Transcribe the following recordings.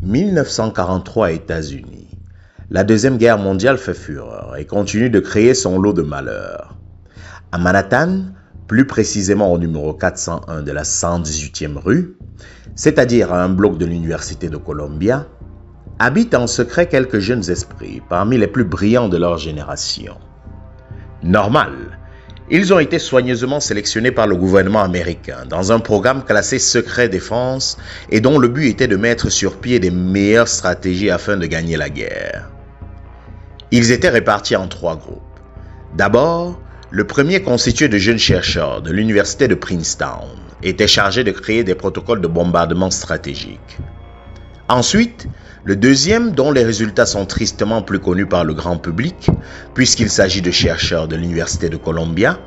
1943 États-Unis. La Deuxième Guerre mondiale fait fureur et continue de créer son lot de malheurs. À Manhattan, plus précisément au numéro 401 de la 118e rue, c'est-à-dire à un bloc de l'Université de Columbia, habitent en secret quelques jeunes esprits parmi les plus brillants de leur génération. Normal, ils ont été soigneusement sélectionnés par le gouvernement américain dans un programme classé secret défense et dont le but était de mettre sur pied des meilleures stratégies afin de gagner la guerre. Ils étaient répartis en 3 groupes. D'abord, le premier, constitué de jeunes chercheurs de l'université de Princeton, était chargé de créer des protocoles de bombardement stratégiques. Ensuite, le deuxième, dont les résultats sont tristement plus connus par le grand public, puisqu'il s'agit de chercheurs de l'Université de Columbia,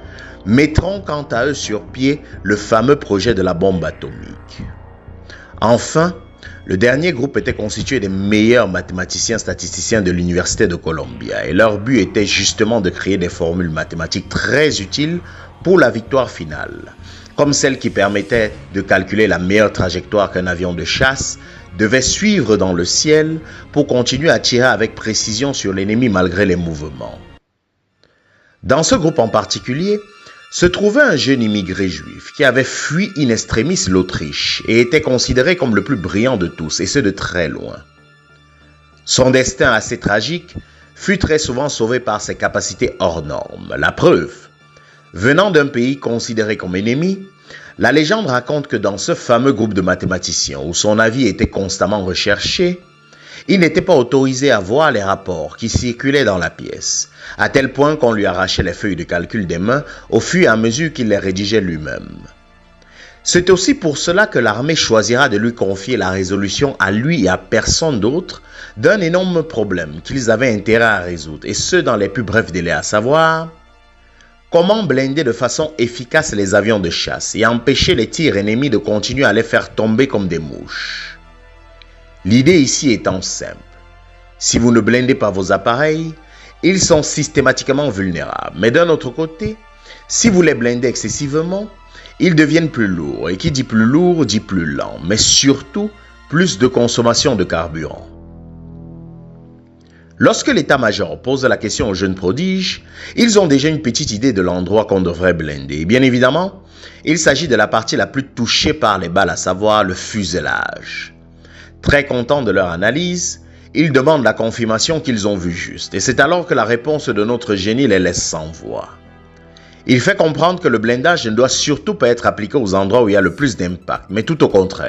mettront quant à eux sur pied le fameux projet de la bombe atomique. Enfin, le dernier groupe était constitué des meilleurs mathématiciens statisticiens de l'Université de Columbia et leur but était justement de créer des formules mathématiques très utiles pour la victoire finale, comme celle qui permettait de calculer la meilleure trajectoire qu'un avion de chasse devait suivre dans le ciel pour continuer à tirer avec précision sur l'ennemi malgré les mouvements. Dans ce groupe en particulier, se trouvait un jeune immigré juif qui avait fui in extremis l'Autriche et était considéré comme le plus brillant de tous, et ce de très loin. Son destin assez tragique fut très souvent sauvé par ses capacités hors normes. La preuve, venant d'un pays considéré comme ennemi, la légende raconte que dans ce fameux groupe de mathématiciens où son avis était constamment recherché, il n'était pas autorisé à voir les rapports qui circulaient dans la pièce, à tel point qu'on lui arrachait les feuilles de calcul des mains au fur et à mesure qu'il les rédigeait lui-même. C'est aussi pour cela que l'armée choisira de lui confier la résolution à lui et à personne d'autre d'un énorme problème qu'ils avaient intérêt à résoudre, et ce dans les plus brefs délais, à savoir comment blinder de façon efficace les avions de chasse et empêcher les tirs ennemis de continuer à les faire tomber comme des mouches. L'idée ici étant simple. Si vous ne blindez pas vos appareils, ils sont systématiquement vulnérables. Mais d'un autre côté, si vous les blindez excessivement, ils deviennent plus lourds. Et qui dit plus lourd dit plus lent, mais surtout plus de consommation de carburant. Lorsque l'état-major pose la question aux jeunes prodiges, ils ont déjà une petite idée de l'endroit qu'on devrait blinder. Et bien évidemment, il s'agit de la partie la plus touchée par les balles, à savoir le fuselage. Très contents de leur analyse, ils demandent la confirmation qu'ils ont vu juste. Et c'est alors que la réponse de notre génie les laisse sans voix. Il fait comprendre que le blindage ne doit surtout pas être appliqué aux endroits où il y a le plus d'impact, mais tout au contraire.